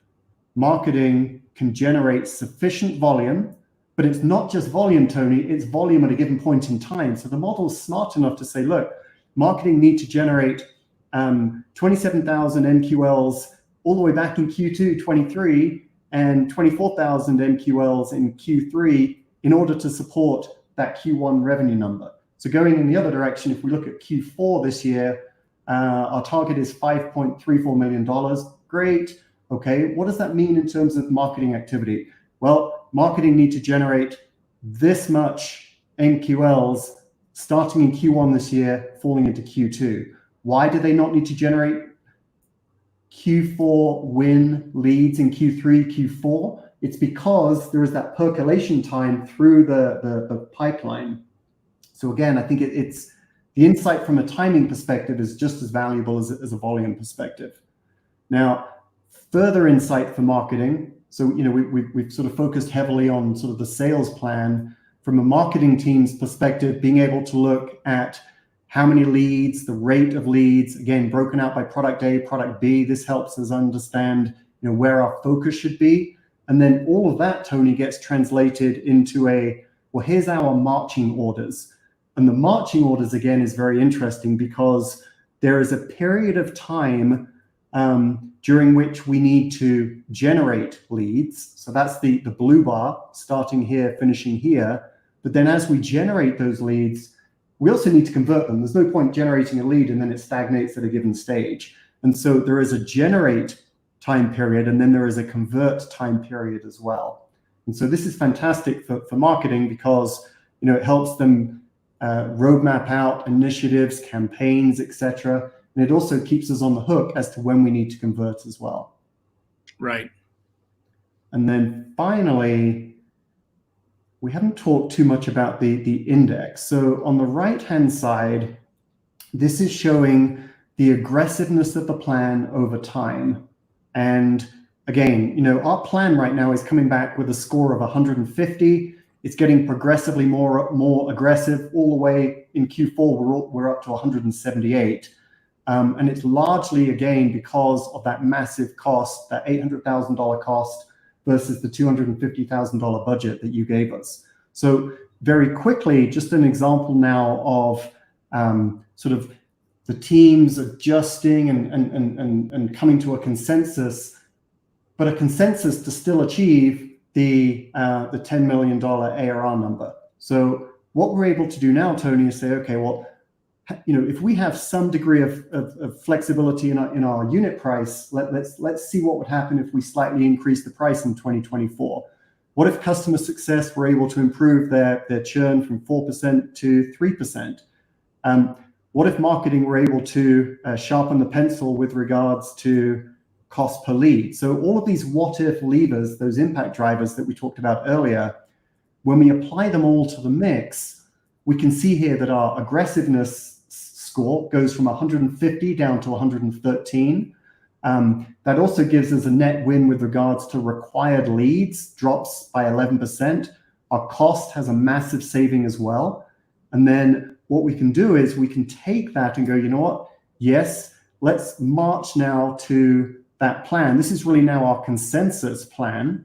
marketing can generate sufficient volume, but it's not just volume, Tony, it's volume at a given point in time. So the model is smart enough to say, look, marketing need to generate 27,000 MQLs all the way back in Q2 23 and 24,000 MQLs in Q3 in order to support that Q1 revenue number. So going in the other direction, if we look at Q4 this year, our target is $5.34 million. Great. Okay, what does that mean in terms of marketing activity? Well, marketing need to generate this much MQLs starting in Q1 this year, falling into Q2. Why do they not need to generate Q4 win leads in Q3, Q4? It's because there is that percolation time through the pipeline. So again, I think it's the insight from a timing perspective is just as valuable as a volume perspective. Now, further insight for marketing. So, we've sort of focused heavily on sort of the sales plan. From a marketing team's perspective, being able to look at how many leads, the rate of leads, again, broken out by product A, product B. This helps us understand, where our focus should be. And then all of that, Tony, gets translated into well, here's our marching orders. And the marching orders, again, is very interesting because there is a period of time during which we need to generate leads. So that's the blue bar, starting here, finishing here. But then as we generate those leads, we also need to convert them. There's no point generating a lead and then it stagnates at a given stage. And so there is a generate time period, and then there is a convert time period as well. And so this is fantastic for marketing because, you know, it helps them roadmap out initiatives, campaigns, etc. And it also keeps us on the hook as to when we need to convert as well. Right. And then finally, we haven't talked too much about the index. So on the right-hand side, this is showing the aggressiveness of the plan over time. And again, you know, our plan right now is coming back with a score of 150. It's getting progressively more aggressive. All the way in Q4, we're up to 178. And it's largely, again, because of that massive cost, that $800,000 cost versus the $250,000 budget that you gave us. So very quickly, just an example now of sort of the teams adjusting and coming to a consensus, but a consensus to still achieve the $10 million ARR number. So what we're able to do now, Tony, is say, okay, well, you know, if we have some degree of flexibility in our unit price, let's see what would happen if we slightly increase the price in 2024. What if customer success were able to improve their churn from 4% to 3%? What if marketing were able to sharpen the pencil with regards to cost per lead? So all of these what if levers, those impact drivers that we talked about earlier, when we apply them all to the mix, we can see here that our aggressiveness score goes from 150 down to 113. That also gives us a net win with regards to required leads, drops by 11%. Our cost has a massive saving as well. And then what we can do is we can take that and go, you know what? Yes, let's march now to that plan. This is really now our consensus plan.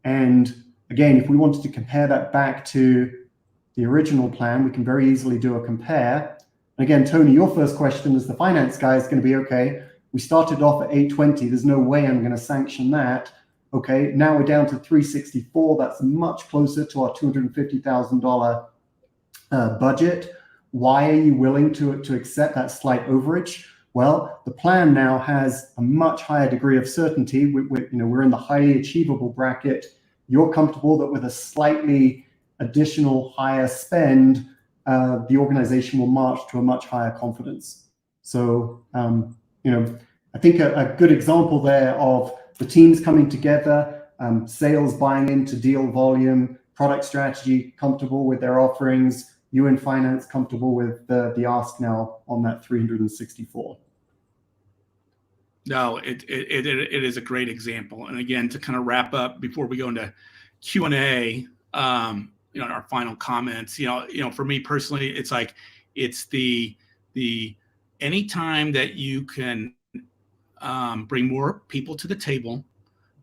And again, if we wanted to compare that back to the original plan, we can very easily do a compare. And again, Tony, your first question as the finance guy is going to be, okay, we started off at 820. There's no way I'm going to sanction that. Okay, now we're down to 364. That's much closer to our $250,000 budget. Why are you willing to accept that slight overage? Well, the plan now has a much higher degree of certainty. We're in the highly achievable bracket. You're comfortable that with a slightly additional higher spend, the organization will march to a much higher confidence. So, you know, I think a good example there of the teams coming together, sales buying into deal volume, product strategy comfortable with their offerings, you in finance comfortable with the ask now on that 364. No, it is a great example. And again, to kind of wrap up before we go into Q&A, you know, our final comments, you know, for me personally, it's like, it's the anytime that you can bring more people to the table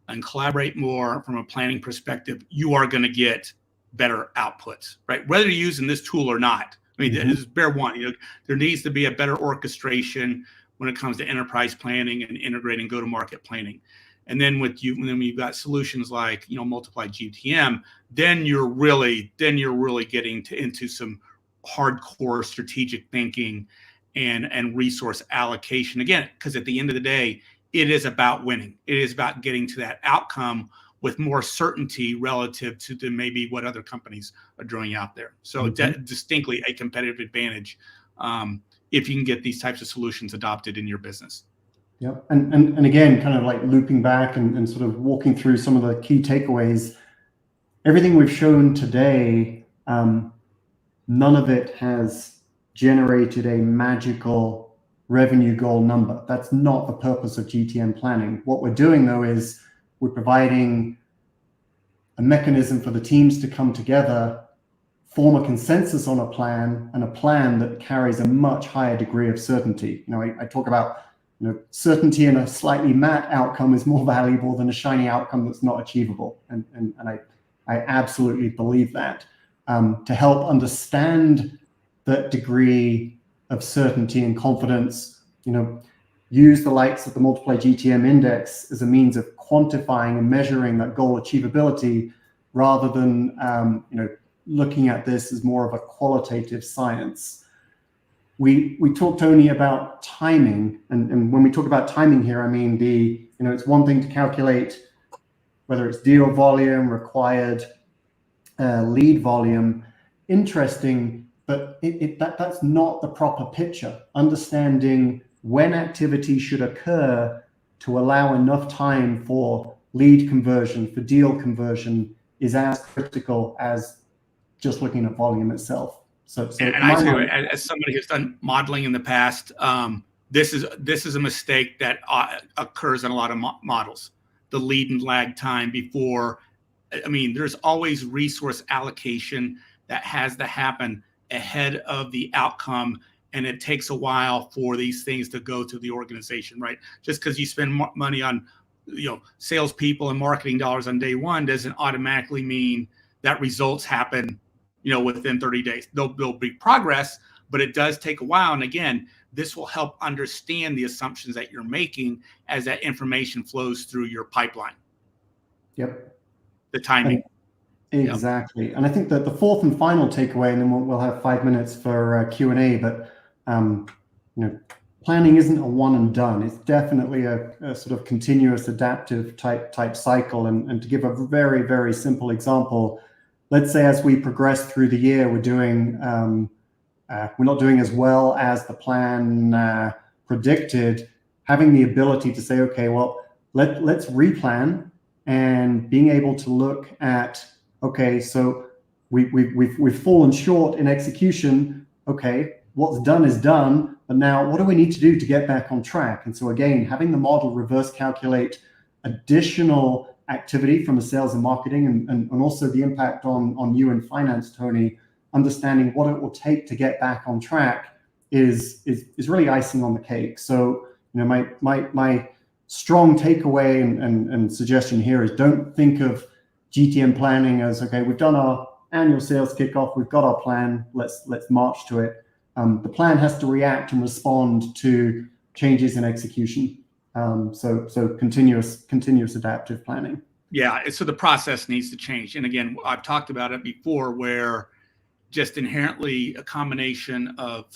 and collaborate more from a planning perspective, you are going to get better outputs, right? Whether you're using this tool or not. I mean, this is bear one. You know, there needs to be a better orchestration when it comes to enterprise planning and integrating go-to-market planning. And then when you've got solutions like, you know, Multiply GTM, then you're really getting into some hardcore strategic thinking and resource allocation. Again, because at the end of the day, it is about winning. It is about getting to that outcome with more certainty relative to maybe what other companies are drawing out there. So distinctly a competitive advantage if you can get these types of solutions adopted in your business. Yep. And again, kind of like looping back and sort of walking through some of the key takeaways, everything we've shown today, none of it has generated a magical revenue goal number. That's not the purpose of GTM planning. What we're doing though is we're providing a mechanism for the teams to come together, form a consensus on a plan, and a plan that carries a much higher degree of certainty. You know, I talk about, you know, certainty in a slightly matte outcome is more valuable than a shiny outcome that's not achievable. And I absolutely believe that. To help understand that degree of certainty and confidence, you know, use the likes of the multiply GTM index as a means of quantifying and measuring that goal achievability, rather than looking at this as more of a qualitative science. We talked, Tony, about timing, and when we talk about timing here, I mean it's one thing to calculate whether it's deal volume, required lead volume, interesting, but that's not the proper picture. Understanding when activity should occur to allow enough time for lead conversion, for deal conversion, is as critical as just looking at volume itself. And I say, as somebody who's done modeling in the past, this is a mistake that occurs in a lot of models. The lead and lag time before. I mean, there's always resource allocation that has to happen ahead of the outcome, and it takes a while for these things to go to the organization, right? Just because you spend money on, salespeople and marketing dollars on day one doesn't automatically mean that results happen, within 30 days. There'll be progress, but it does take a while. And again, this will help understand the assumptions that you're making as that information flows through your pipeline. Yep. The timing. Exactly. Yep. And I think that the fourth and final takeaway, and then we'll have 5 minutes for Q&A, but planning isn't a one and done. It's definitely a sort of continuous adaptive type cycle. And to give a very, very simple example, let's say as we progress through the year, we're not doing as well as the plan predicted. Having the ability to say, okay, well, let's replan, and being able to look at, okay, so we've fallen short in execution. Okay, what's done is done, but now what do we need to do to get back on track? And so again, having the model reverse calculate additional activity from the sales and marketing, and also the impact on you in finance, Tony, understanding what it will take to get back on track is really icing on the cake. So my strong takeaway and suggestion here is, don't think of GTM planning as, okay, we've done our annual sales kickoff, we've got our plan, let's march to it. The plan has to react and respond to changes in execution. So continuous adaptive planning. Yeah, so the process needs to change. And again, I've talked about it before, where just inherently a combination of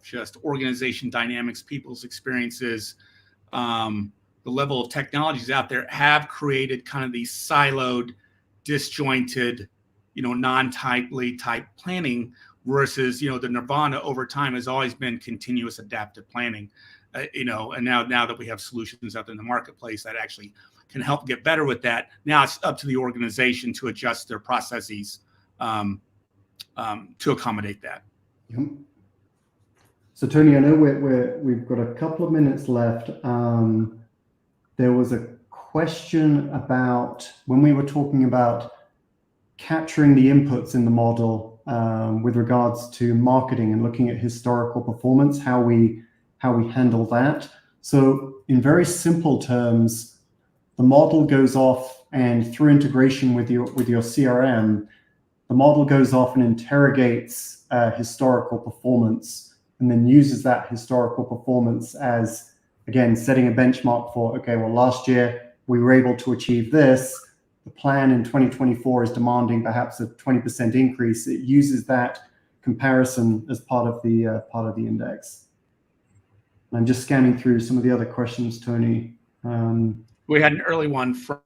just organization dynamics, people's experiences, the level of technologies out there have created kind of these siloed, disjointed, non-typely type planning, versus, the nirvana over time has always been continuous adaptive planning. And now that we have solutions out there in the marketplace that actually can help get better with that, now it's up to the organization to adjust their processes to accommodate that. Yep. So Tony, I know we've got a couple of minutes left. There was a question about when we were talking about capturing the inputs in the model with regards to marketing and looking at historical performance, how we handle that. So in very simple terms, the model goes off, and through integration with your CRM, the model goes off and interrogates historical performance, and then uses that historical performance as, again, setting a benchmark for, okay, well, last year we were able to achieve this. The plan in 2024 is demanding perhaps a 20% increase. It uses that comparison as part of the index. I'm just scanning through some of the other questions, Tony. We had an early one from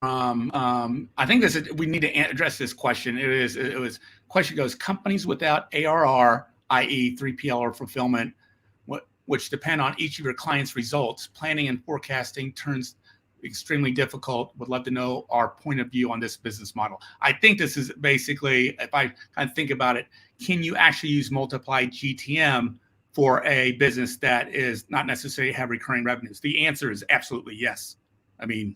I think we need to address this question. Question goes, companies without ARR, i.e. 3PL or fulfillment, which depend on each of your clients' results, planning and forecasting turns extremely difficult. Would love to know our point of view on this business model. I think this is basically, if I kind of think about it, can you actually use multiply GTM for a business that is not necessarily have recurring revenues? The answer is absolutely yes. I mean,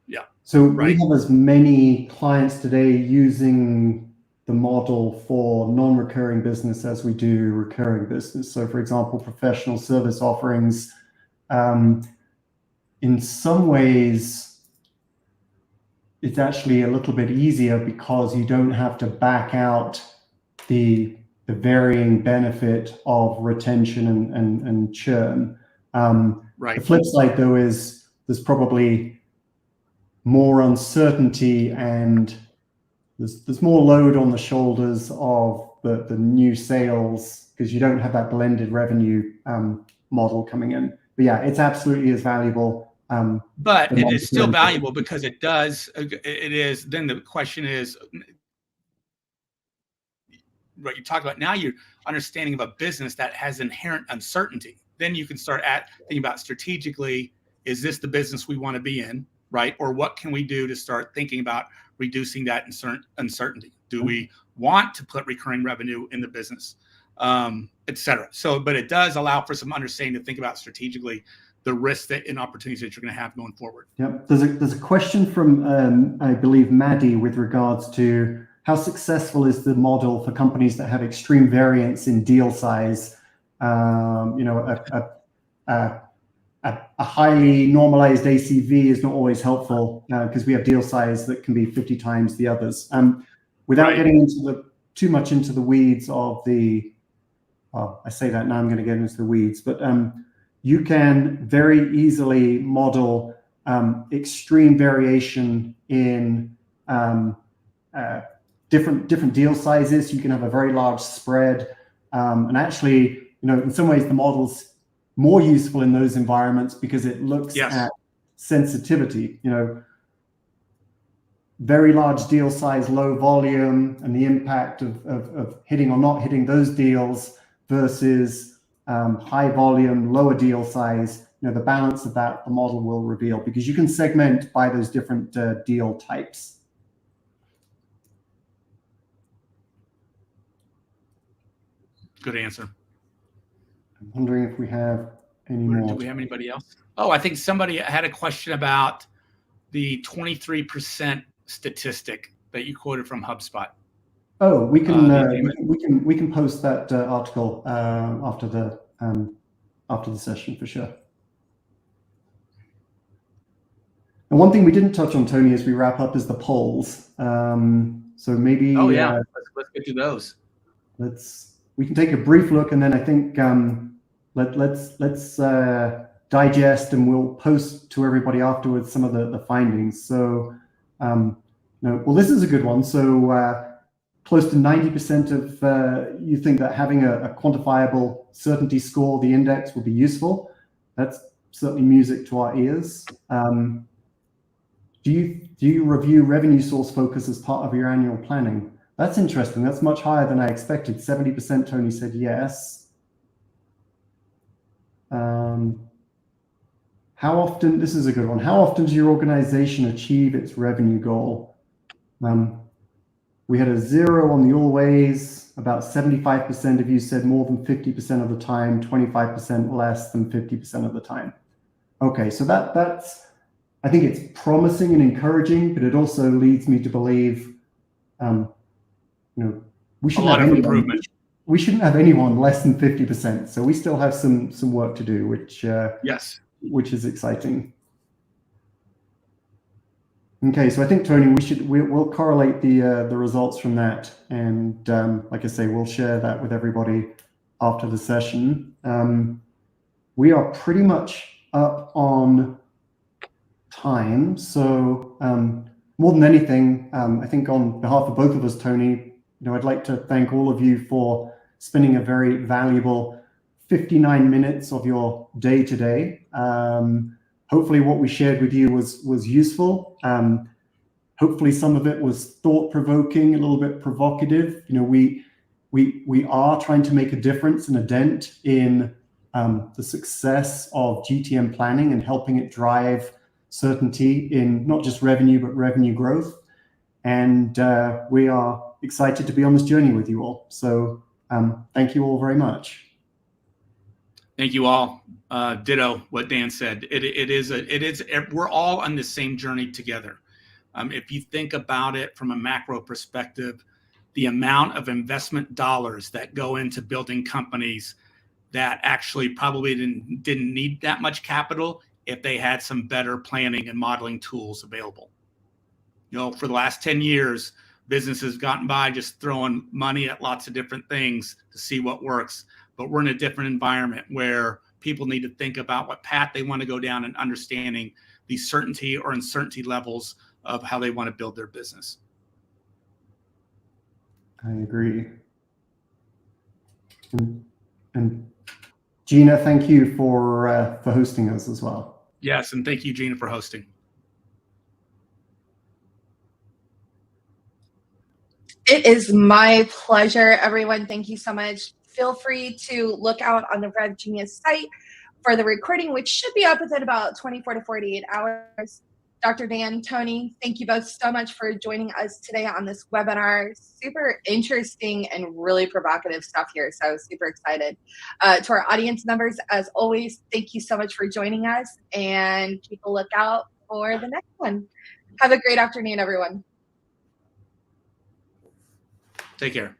yeah. So right. We have as many clients today using the model for non-recurring business as we do recurring business. So for example, professional service offerings, in some ways, it's actually a little bit easier because you don't have to back out the the varying benefit of retention and churn. Right. The flip side, though, is there's probably more uncertainty and there's more load on the shoulders of the new sales because you don't have that blended revenue model coming in. But yeah, it's absolutely as valuable. But it is still valuable because it is. Then the question is, what you talk about now, you're understanding of a business that has inherent uncertainty. Then you can start thinking about strategically, is this the business we want to be in, right? Or what can we do to start thinking about reducing that uncertainty? Do we want to put recurring revenue in the business, et cetera? So, but it does allow for some understanding to think about strategically the risks and opportunities that you're going to have going forward. Yep. There's a question from, I believe, Maddie with regards to how successful is the model for companies that have extreme variance in deal size? You know, a highly normalized ACV is not always helpful because we have deal size that can be 50 times the others. Without getting into too much into the weeds of the, I say that now I'm going to get into the weeds, but you can very easily model extreme variation in different deal sizes. You can have a very large spread, and actually, you know, in some ways, the model's more useful in those environments because it looks at sensitivity. You know, very large deal size, low volume, and the impact of hitting or not hitting those deals versus high volume, lower deal size. You know, the balance of that the model will reveal because you can segment by those different deal types. Good answer. I'm wondering if we have any more. Do we have anybody else? Oh, I think somebody had a question about the 23% statistic that you quoted from HubSpot. Oh, we can post that article after the session for sure. And one thing we didn't touch on, Tony, as we wrap up is the polls. So maybe let's get to those. We can take a brief look, and then I think let's digest, and we'll post to everybody afterwards some of the findings. So, well, this is a good one. So close to 90% of you think that having a quantifiable certainty score, the index, will be useful. That's certainly music to our ears. Do you review revenue source focus as part of your annual planning? That's interesting. That's much higher than I expected. 70%, Tony said yes. How often, this is a good one. How often does your organization achieve its revenue goal? We had a 0 on the always. About 75% of you said more than 50% of the time, 25% less than 50% of the time. Okay, so that's, I think it's promising and encouraging, but it also leads me to believe, you know, we shouldn't have anyone less than 50%. So we still have some work to do, which is exciting. Okay, so I think, Tony, we'll correlate the results from that, and like I say, we'll share that with everybody after the session. We are pretty much up on time, so more than anything, I think on behalf of both of us, Tony, you know, I'd like to thank all of you for spending a very valuable 59 minutes of your day today. Hopefully what we shared with you was useful. Hopefully some of it was thought-provoking, a little bit provocative. You know, we are trying to make a difference and a dent in the success of GTM planning and helping it drive certainty in not just revenue, but revenue growth. And we are excited to be on this journey with you all. So thank you all very much. Thank you all. Ditto what Dan said. We're all on the same journey together. If you think about it from a macro perspective, the amount of investment dollars that go into building companies that actually probably didn't need that much capital if they had some better planning and modeling tools available. You know, for the last 10 years, businesses gotten by just throwing money at lots of different things to see what works. But we're in a different environment where people need to think about what path they want to go down and understanding the certainty or uncertainty levels of how they want to build their business. I agree. And Gina, thank you for hosting us as well. Yes, and thank you, Gina, for hosting. It is my pleasure, everyone. Thank you so much. Feel free to look out on the Rev Genius site for the recording, which should be up within about 24 to 48 hours. Dr. Dan, Tony, thank you both so much for joining us today on this webinar. Super interesting and really provocative stuff here, so super excited. To our audience members, as always, thank you so much for joining us, and keep a lookout for the next one. Have a great afternoon, everyone. Take care.